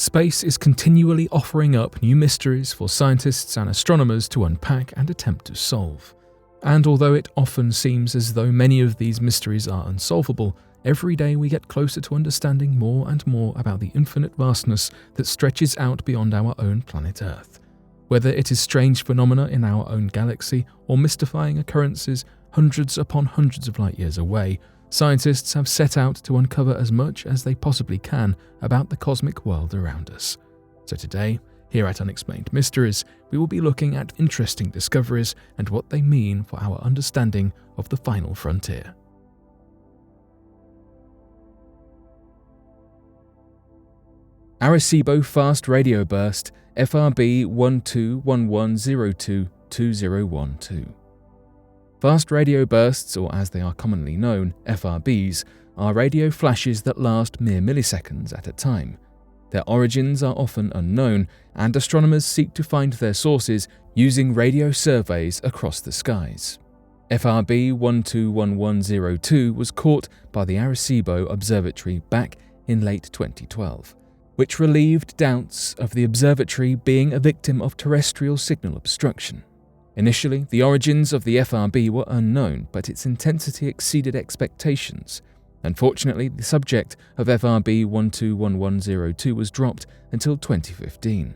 Space is continually offering up new mysteries for scientists and astronomers to unpack and attempt to solve. And although it often seems as though many of these mysteries are unsolvable, every day we get closer to understanding more and more about the infinite vastness that stretches out beyond our own planet Earth. Whether it is strange phenomena in our own galaxy or mystifying occurrences hundreds upon hundreds of light years away, scientists have set out to uncover as much as they possibly can about the cosmic world around us. So today, here at Unexplained Mysteries, we will be looking at interesting discoveries and what they mean for our understanding of the final frontier. Arecibo Fast Radio Burst FRB 1211022012. Fast radio bursts, or as they are commonly known, FRBs, are radio flashes that last mere milliseconds at a time. Their origins are often unknown, and astronomers seek to find their sources using radio surveys across the skies. FRB 121102 was caught by the Arecibo Observatory back in late 2012, which relieved doubts of the observatory being a victim of terrestrial signal obstruction. Initially, the origins of the FRB were unknown, but its intensity exceeded expectations. Unfortunately, the subject of FRB 121102 was dropped until 2015.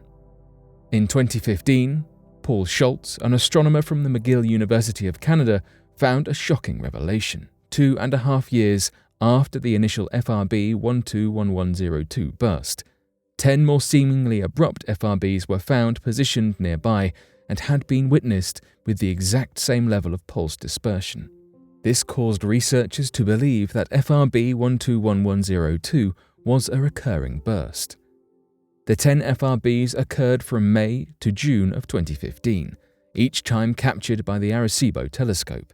In 2015, Paul Schultz, an astronomer from the McGill University of Canada, found a shocking revelation 2.5 years after the initial FRB 121102 burst. 10 more seemingly abrupt FRBs were found positioned nearby and had been witnessed with the exact same level of pulse dispersion. This caused researchers to believe that FRB 121102 was a recurring burst. The 10 FRBs occurred from May to June of 2015, each time captured by the Arecibo telescope.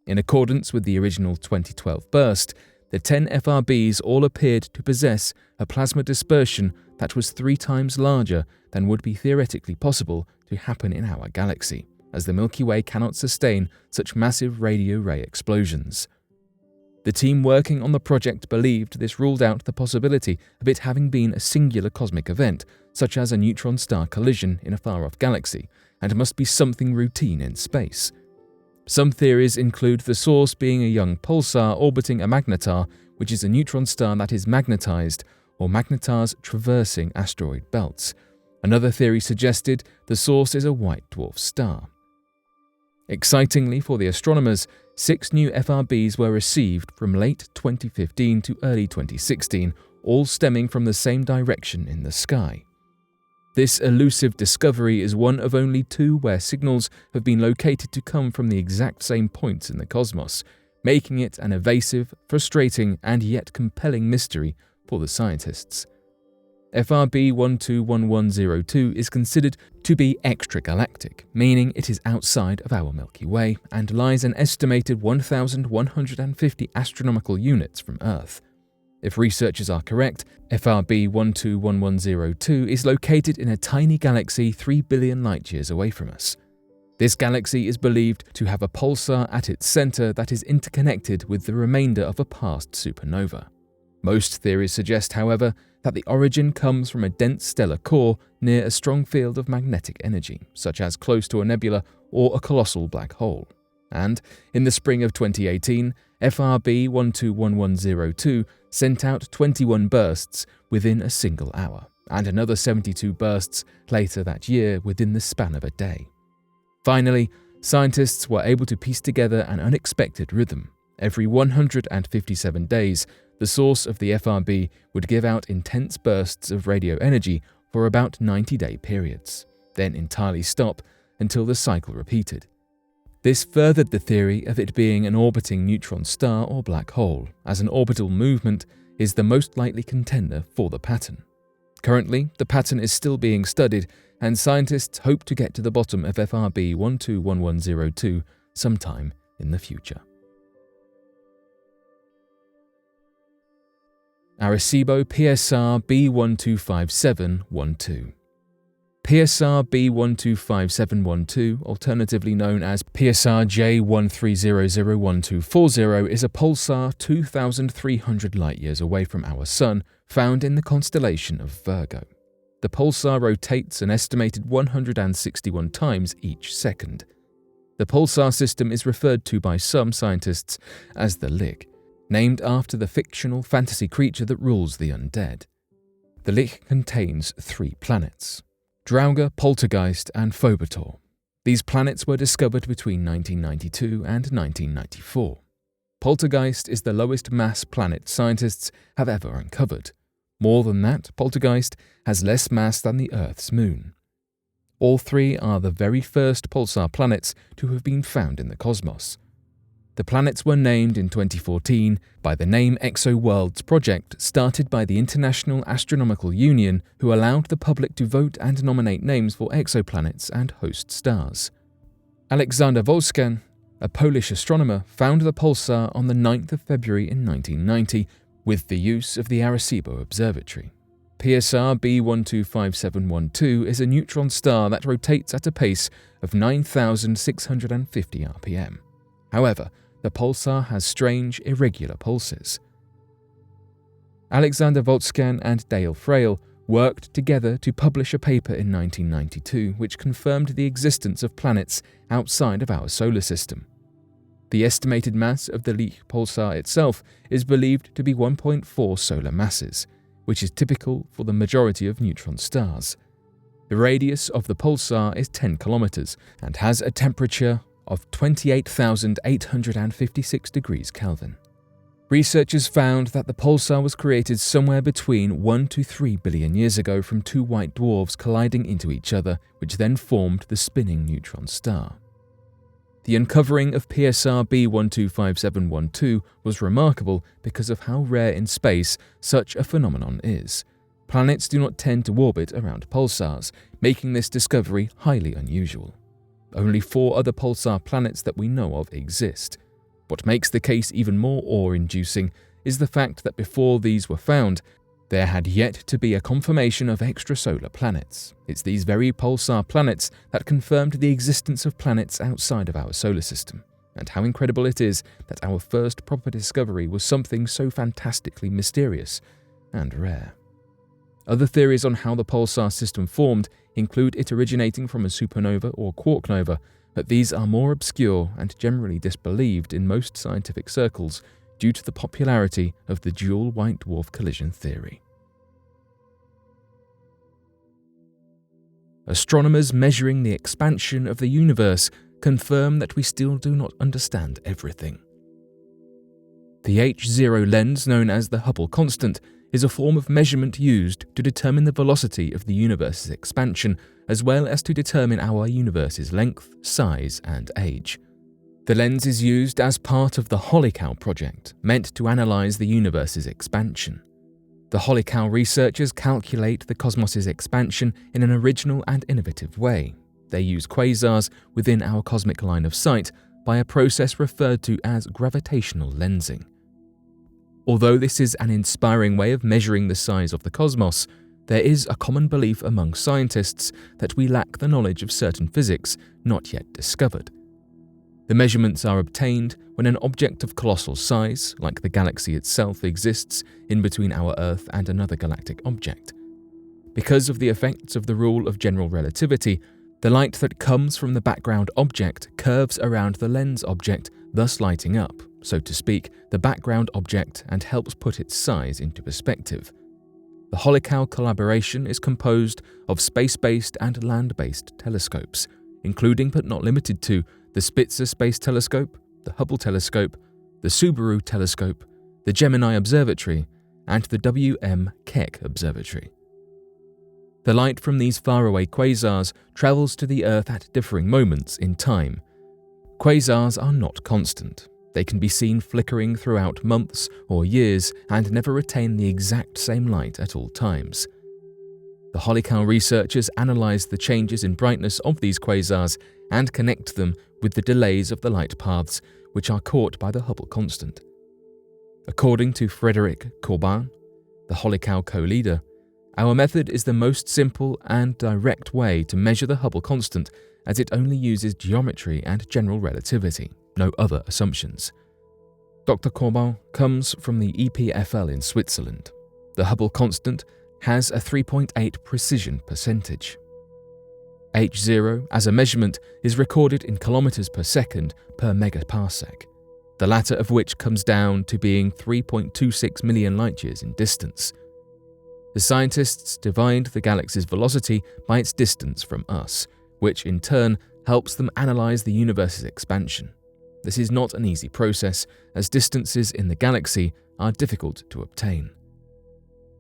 In accordance with the original 2012 burst, the 10 FRBs all appeared to possess a plasma dispersion that was 3 times larger than would be theoretically possible to happen in our galaxy, as the Milky Way cannot sustain such massive radio ray explosions. The team working on the project believed this ruled out the possibility of it having been a singular cosmic event, such as a neutron star collision in a far-off galaxy, and must be something routine in space. Some theories include the source being a young pulsar orbiting a magnetar, which is a neutron star that is magnetized, or magnetars traversing asteroid belts. Another theory suggested the source is a white dwarf star. Excitingly for the astronomers, 6 new FRBs were received from late 2015 to early 2016, all stemming from the same direction in the sky. This elusive discovery is one of only 2 where signals have been located to come from the exact same points in the cosmos, making it an evasive, frustrating, and yet compelling mystery for the scientists. FRB 121102 is considered to be extragalactic, meaning it is outside of our Milky Way and lies an estimated 1,150 astronomical units from Earth. If researchers are correct, FRB 121102 is located in a tiny galaxy 3 billion light-years away from us. This galaxy is believed to have a pulsar at its center that is interconnected with the remainder of a past supernova. Most theories suggest, however, that the origin comes from a dense stellar core near a strong field of magnetic energy, such as close to a nebula or a colossal black hole. And, in the spring of 2018, FRB 121102 sent out 21 bursts within a single hour, and another 72 bursts later that year within the span of a day. Finally, scientists were able to piece together an unexpected rhythm. Every 157 days, the source of the FRB would give out intense bursts of radio energy for about 90-day periods, then entirely stop until the cycle repeated. This furthered the theory of it being an orbiting neutron star or black hole, as an orbital movement is the most likely contender for the pattern. Currently, the pattern is still being studied, and scientists hope to get to the bottom of FRB 121102 sometime in the future. Arecibo PSR B125712. PSR B125712, alternatively known as PSR J13001240, is a pulsar 2,300 light-years away from our Sun, found in the constellation of Virgo. The pulsar rotates an estimated 161 times each second. The pulsar system is referred to by some scientists as the lich, named after the fictional fantasy creature that rules the undead. The lich contains 3 planets: Draugr, Poltergeist, and Phobator. These planets were discovered between 1992 and 1994. Poltergeist is the lowest mass planet scientists have ever uncovered. More than that, Poltergeist has less mass than the Earth's moon. All 3 are the very first pulsar planets to have been found in the cosmos. The planets were named in 2014 by the Name Exoworlds project started by the International Astronomical Union, who allowed the public to vote and nominate names for exoplanets and host stars. Alexander Wolszczan, a Polish astronomer, found the pulsar on the 9th of February in 1990 with the use of the Arecibo Observatory. PSR B125712 is a neutron star that rotates at a pace of 9,650 rpm. However, the pulsar has strange, irregular pulses. Alexander Wolszczan and Dale Frail worked together to publish a paper in 1992 which confirmed the existence of planets outside of our solar system. The estimated mass of the lich pulsar itself is believed to be 1.4 solar masses, which is typical for the majority of neutron stars. The radius of the pulsar is 10 kilometers and has a temperature of 28,856 degrees Kelvin. Researchers found that the pulsar was created somewhere between 1 to 3 billion years ago from 2 white dwarfs colliding into each other, which then formed the spinning neutron star. The uncovering of PSR B125712 was remarkable because of how rare in space such a phenomenon is. Planets do not tend to orbit around pulsars, making this discovery highly unusual. Only 4 other pulsar planets that we know of exist. What makes the case even more awe-inducing is the fact that before these were found, there had yet to be a confirmation of extrasolar planets. It's these very pulsar planets that confirmed the existence of planets outside of our solar system, and how incredible it is that our first proper discovery was something so fantastically mysterious and rare. Other theories on how the pulsar system formed include it originating from a supernova or quark nova, but these are more obscure and generally disbelieved in most scientific circles due to the popularity of the dual white dwarf collision theory. Astronomers measuring the expansion of the universe confirm that we still do not understand everything. The H0 lens, known as the Hubble constant, is a form of measurement used to determine the velocity of the universe's expansion, as well as to determine our universe's length, size, and age. The lens is used as part of the Holy Cow project, meant to analyze the universe's expansion. The Holy Cow researchers calculate the cosmos's expansion in an original and innovative way. They use quasars within our cosmic line of sight by a process referred to as gravitational lensing. Although this is an inspiring way of measuring the size of the cosmos, there is a common belief among scientists that we lack the knowledge of certain physics not yet discovered. The measurements are obtained when an object of colossal size, like the galaxy itself, exists in between our Earth and another galactic object. Because of the effects of the rule of general relativity, the light that comes from the background object curves around the lens object, thus lighting up, so to speak, the background object and helps put its size into perspective. The Holy Cow collaboration is composed of space-based and land-based telescopes, including but not limited to the Spitzer Space Telescope, the Hubble Telescope, the Subaru Telescope, the Gemini Observatory, and the W.M. Keck Observatory. The light from these faraway quasars travels to the Earth at differing moments in time. Quasars are not constant. They can be seen flickering throughout months or years and never retain the exact same light at all times. The Holy Cow researchers analyze the changes in brightness of these quasars and connect them with the delays of the light paths which are caught by the Hubble constant. According to Frédéric Corbin, the Holy Cow co-leader, our method is the most simple and direct way to measure the Hubble constant, as it only uses geometry and general relativity, no other assumptions. Dr. Corbin comes from the EPFL in Switzerland. The Hubble constant has a 3.8 precision percentage. H0 as a measurement is recorded in kilometers per second per megaparsec, the latter of which comes down to being 3.26 million light-years in distance. The scientists divined the galaxy's velocity by its distance from us, which in turn helps them analyze the universe's expansion. This is not an easy process, as distances in the galaxy are difficult to obtain.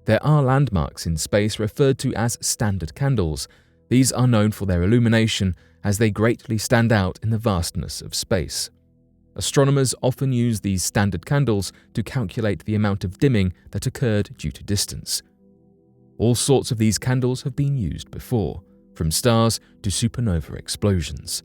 There are landmarks in space referred to as standard candles. These are known for their illumination, as they greatly stand out in the vastness of space. Astronomers often use these standard candles to calculate the amount of dimming that occurred due to distance. All sorts of these candles have been used before, from stars to supernova explosions.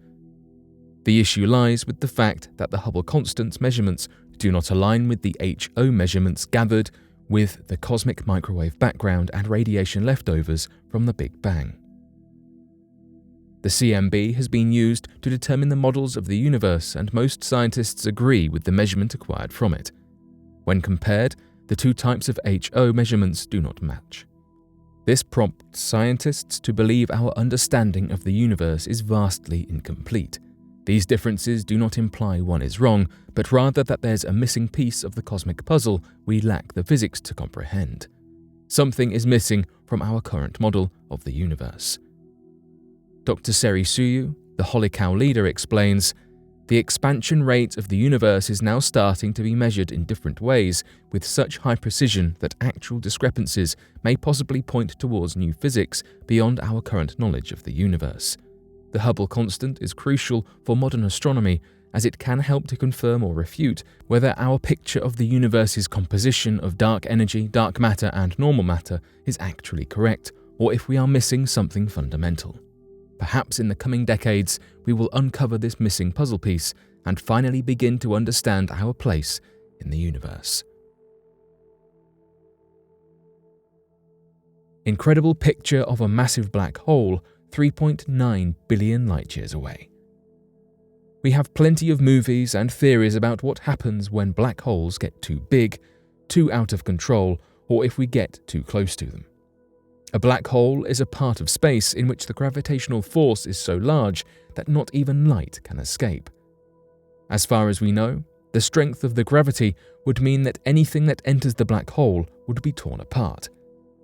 The issue lies with the fact that the Hubble constant's measurements do not align with the HO measurements gathered with the cosmic microwave background and radiation leftovers from the Big Bang. The CMB has been used to determine the models of the universe, and most scientists agree with the measurement acquired from it. When compared, the two types of HO measurements do not match. This prompts scientists to believe our understanding of the universe is vastly incomplete. These differences do not imply one is wrong, but rather that there's a missing piece of the cosmic puzzle we lack the physics to comprehend. Something is missing from our current model of the universe. Dr. Seri Suyu, the Holy Cow leader, explains, "The expansion rate of the universe is now starting to be measured in different ways with such high precision that actual discrepancies may possibly point towards new physics beyond our current knowledge of the universe. The Hubble constant is crucial for modern astronomy, as it can help to confirm or refute whether our picture of the universe's composition of dark energy, dark matter, and normal matter is actually correct, or if we are missing something fundamental. Perhaps in the coming decades, we will uncover this missing puzzle piece and finally begin to understand our place in the universe." Incredible picture of a massive black hole 3.9 billion light-years away. We have plenty of movies and theories about what happens when black holes get too big, too out of control, or if we get too close to them. A black hole is a part of space in which the gravitational force is so large that not even light can escape. As far as we know, the strength of the gravity would mean that anything that enters the black hole would be torn apart.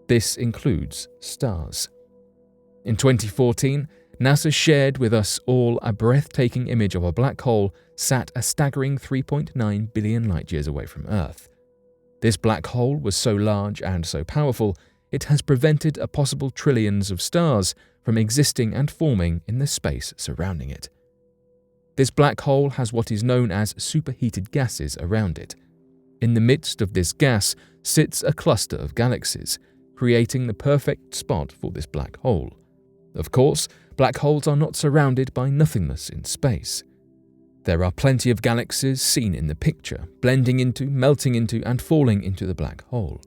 This includes stars. In 2014, NASA shared with us all a breathtaking image of a black hole sat a staggering 3.9 billion light-years away from Earth. This black hole was so large and so powerful, it has prevented a possible trillions of stars from existing and forming in the space surrounding it. This black hole has what is known as superheated gases around it. In the midst of this gas sits a cluster of galaxies, creating the perfect spot for this black hole. Of course, black holes are not surrounded by nothingness in space. There are plenty of galaxies seen in the picture, blending into, melting into, and falling into the black hole.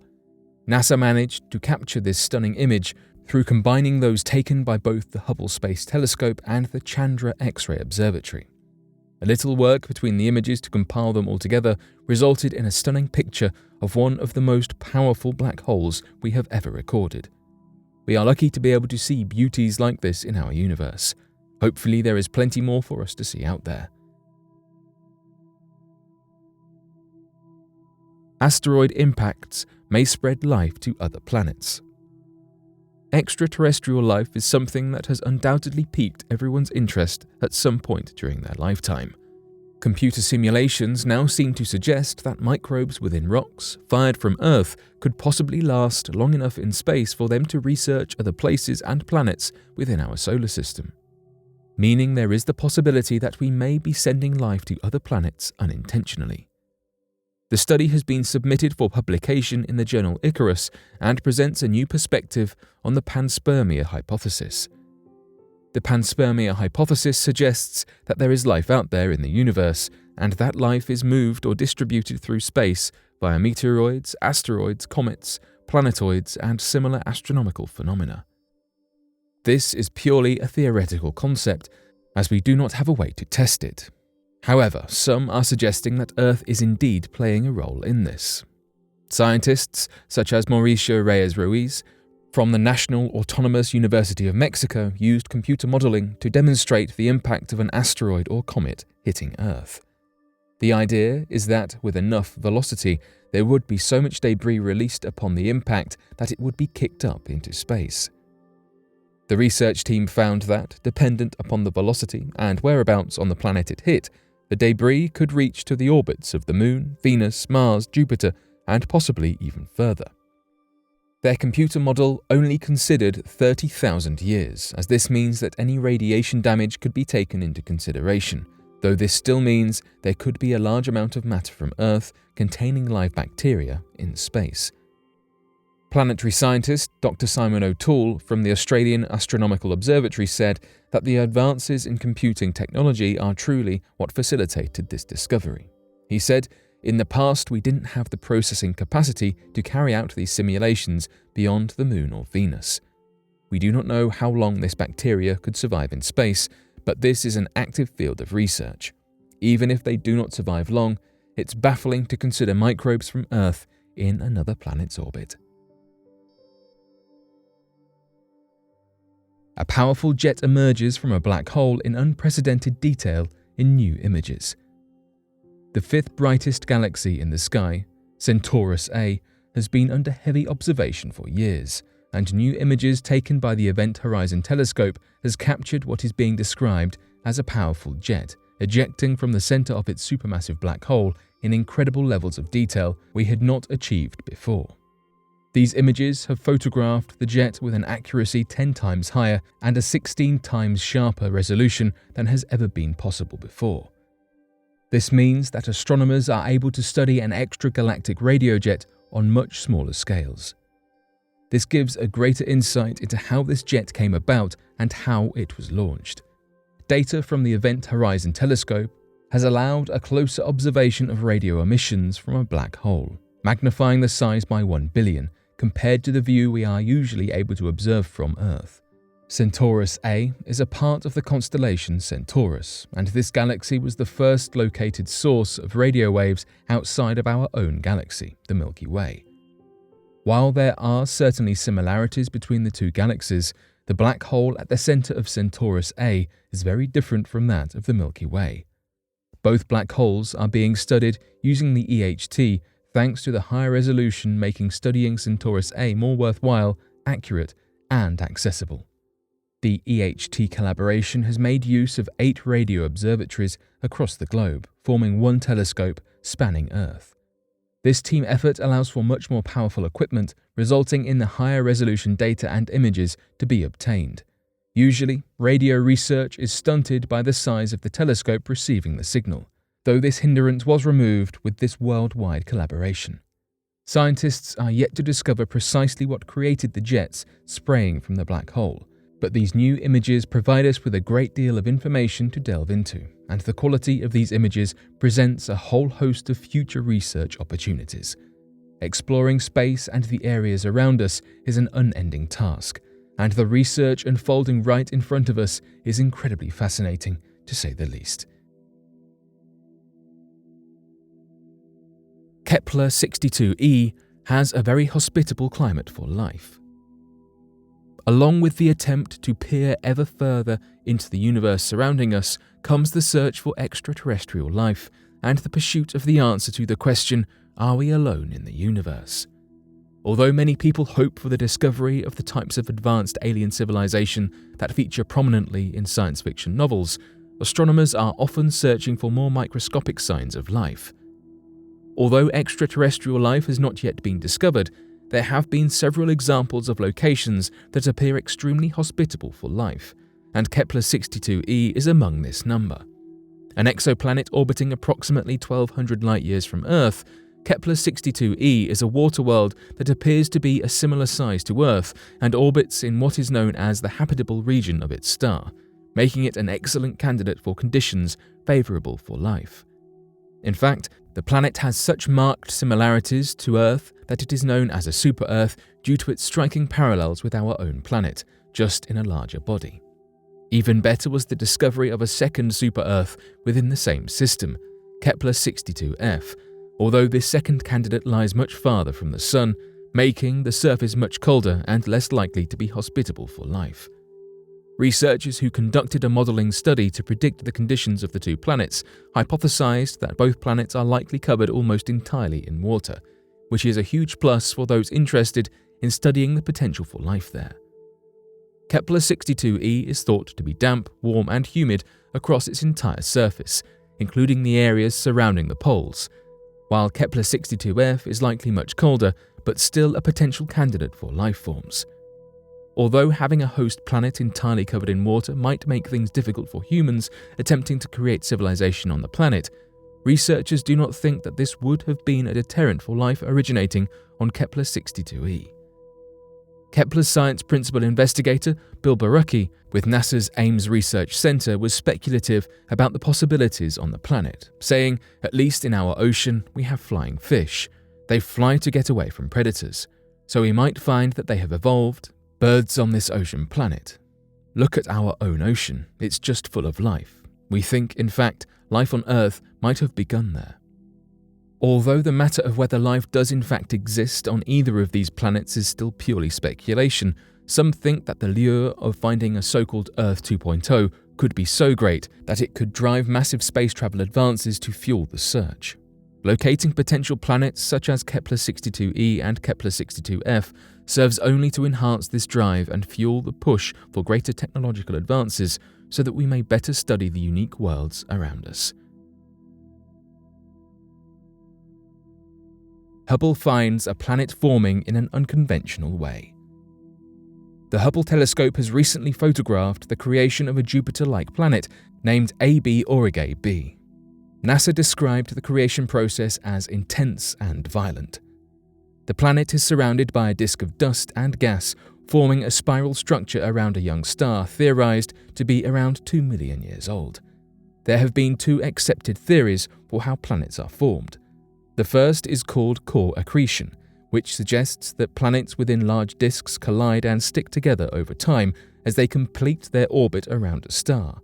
NASA managed to capture this stunning image through combining those taken by both the Hubble Space Telescope and the Chandra X-ray Observatory. A little work between the images to compile them all together resulted in a stunning picture of one of the most powerful black holes we have ever recorded. We are lucky to be able to see beauties like this in our universe. Hopefully there is plenty more for us to see out there. Asteroid impacts may spread life to other planets. Extraterrestrial life is something that has undoubtedly piqued everyone's interest at some point during their lifetime. Computer simulations now seem to suggest that microbes within rocks, fired from Earth, could possibly last long enough in space for them to research other places and planets within our solar system. Meaning there is the possibility that we may be sending life to other planets unintentionally. The study has been submitted for publication in the journal Icarus and presents a new perspective on the Panspermia hypothesis. The Panspermia hypothesis suggests that there is life out there in the universe, and that life is moved or distributed through space via meteoroids, asteroids, comets, planetoids, and similar astronomical phenomena. This is purely a theoretical concept, as we do not have a way to test it. However, some are suggesting that Earth is indeed playing a role in this. Scientists, such as Mauricio Reyes Ruiz, from the National Autonomous University of Mexico used computer modeling to demonstrate the impact of an asteroid or comet hitting Earth. The idea is that with enough velocity, there would be so much debris released upon the impact that it would be kicked up into space. The research team found that, dependent upon the velocity and whereabouts on the planet it hit, the debris could reach to the orbits of the Moon, Venus, Mars, Jupiter, and possibly even further. Their computer model only considered 30,000 years, as this means that any radiation damage could be taken into consideration, though this still means there could be a large amount of matter from Earth containing live bacteria in space. Planetary scientist Dr. Simon O'Toole from the Australian Astronomical Observatory said that the advances in computing technology are truly what facilitated this discovery. He said, "In the past, we didn't have the processing capacity to carry out these simulations beyond the Moon or Venus. We do not know how long this bacteria could survive in space, but this is an active field of research. Even if they do not survive long, it's baffling to consider microbes from Earth in another planet's orbit." A powerful jet emerges from a black hole in unprecedented detail in new images. The fifth brightest galaxy in the sky, Centaurus A, has been under heavy observation for years, and new images taken by the Event Horizon Telescope has captured what is being described as a powerful jet, ejecting from the center of its supermassive black hole in incredible levels of detail we had not achieved before. These images have photographed the jet with an accuracy 10 times higher and a 16 times sharper resolution than has ever been possible before. This means that astronomers are able to study an extragalactic radio jet on much smaller scales. This gives a greater insight into how this jet came about and how it was launched. Data from the Event Horizon Telescope has allowed a closer observation of radio emissions from a black hole, magnifying the size by 1 billion, compared to the view we are usually able to observe from Earth. Centaurus A is a part of the constellation Centaurus, and this galaxy was the first located source of radio waves outside of our own galaxy, the Milky Way. While there are certainly similarities between the two galaxies, the black hole at the center of Centaurus A is very different from that of the Milky Way. Both black holes are being studied using the EHT, thanks to the higher resolution making studying Centaurus A more worthwhile, accurate, and accessible. The EHT collaboration has made use of 8 radio observatories across the globe, forming one telescope spanning Earth. This team effort allows for much more powerful equipment, resulting in the higher resolution data and images to be obtained. Usually, radio research is stunted by the size of the telescope receiving the signal, though this hindrance was removed with this worldwide collaboration. Scientists are yet to discover precisely what created the jets spraying from the black hole, but these new images provide us with a great deal of information to delve into, and the quality of these images presents a whole host of future research opportunities. Exploring space and the areas around us is an unending task, and the research unfolding right in front of us is incredibly fascinating, to say the least. Kepler 62e has a very hospitable climate for life. Along with the attempt to peer ever further into the universe surrounding us comes the search for extraterrestrial life and the pursuit of the answer to the question, are we alone in the universe? Although many people hope for the discovery of the types of advanced alien civilization that feature prominently in science fiction novels, astronomers are often searching for more microscopic signs of life. Although extraterrestrial life has not yet been discovered, there have been several examples of locations that appear extremely hospitable for life, and Kepler 62e is among this number. An exoplanet orbiting approximately 1,200 light-years from Earth, Kepler 62e is a water world that appears to be a similar size to Earth and orbits in what is known as the habitable region of its star, making it an excellent candidate for conditions favourable for life. In fact, the planet has such marked similarities to Earth that it is known as a super-Earth due to its striking parallels with our own planet, just in a larger body. Even better was the discovery of a second super-Earth within the same system, Kepler 62f. Although this second candidate lies much farther from the Sun, making the surface much colder and less likely to be hospitable for life. Researchers who conducted a modeling study to predict the conditions of the two planets hypothesized that both planets are likely covered almost entirely in water, which is a huge plus for those interested in studying the potential for life there. Kepler-62e is thought to be damp, warm and humid across its entire surface, including the areas surrounding the poles, while Kepler-62f is likely much colder but still a potential candidate for life forms. Although having a host planet entirely covered in water might make things difficult for humans attempting to create civilization on the planet, researchers do not think that this would have been a deterrent for life originating on Kepler-62e. Kepler's science principal investigator, Bill Borucki, with NASA's Ames Research Center, was speculative about the possibilities on the planet, saying, "At least in our ocean, we have flying fish. They fly to get away from predators. So we might find that they have evolved birds on this ocean planet. Look at our own ocean, it's just full of life. We think, in fact, life on Earth might have begun there." Although the matter of whether life does in fact exist on either of these planets is still purely speculation, some think that the lure of finding a so-called Earth 2.0 could be so great that it could drive massive space travel advances to fuel the search. Locating potential planets such as Kepler-62e and Kepler-62f serves only to enhance this drive and fuel the push for greater technological advances so that we may better study the unique worlds around us. Hubble finds a planet forming in an unconventional way. The Hubble telescope has recently photographed the creation of a Jupiter-like planet named AB Aurigae b. NASA described the creation process as intense and violent. The planet is surrounded by a disk of dust and gas, forming a spiral structure around a young star theorized to be around 2 million years old. There have been two accepted theories for how planets are formed. The first is called core accretion, which suggests that planets within large disks collide and stick together over time as they complete their orbit around a star.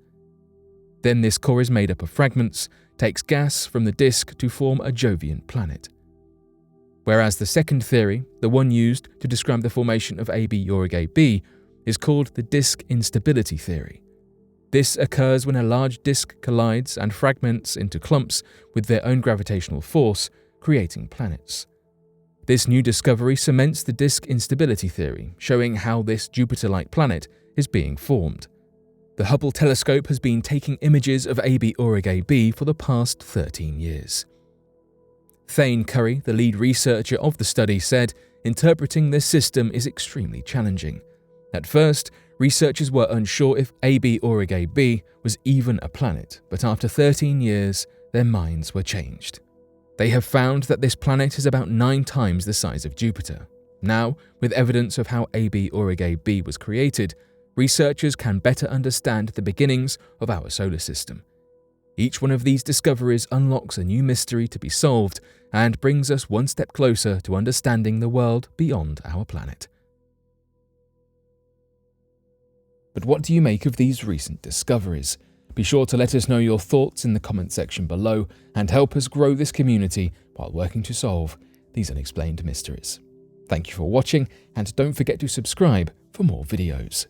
Then this core is made up of fragments, takes gas from the disk to form a Jovian planet. Whereas the second theory, the one used to describe the formation of AB Aurigae b, is called the disk instability theory. This occurs when a large disk collides and fragments into clumps with their own gravitational force, creating planets. This new discovery cements the disk instability theory, showing how this Jupiter-like planet is being formed. The Hubble telescope has been taking images of AB Aurigae b for the past 13 years. Thane Curry, the lead researcher of the study, said, "Interpreting this system is extremely challenging. At first, researchers were unsure if AB Aurigae b was even a planet, but after 13 years, their minds were changed. They have found that this planet is about 9 times the size of Jupiter. Now, with evidence of how AB Aurigae b was created, researchers can better understand the beginnings of our solar system. Each one of these discoveries unlocks a new mystery to be solved and brings us one step closer to understanding the world beyond our planet." But what do you make of these recent discoveries? Be sure to let us know your thoughts in the comment section below and help us grow this community while working to solve these unexplained mysteries. Thank you for watching, and don't forget to subscribe for more videos.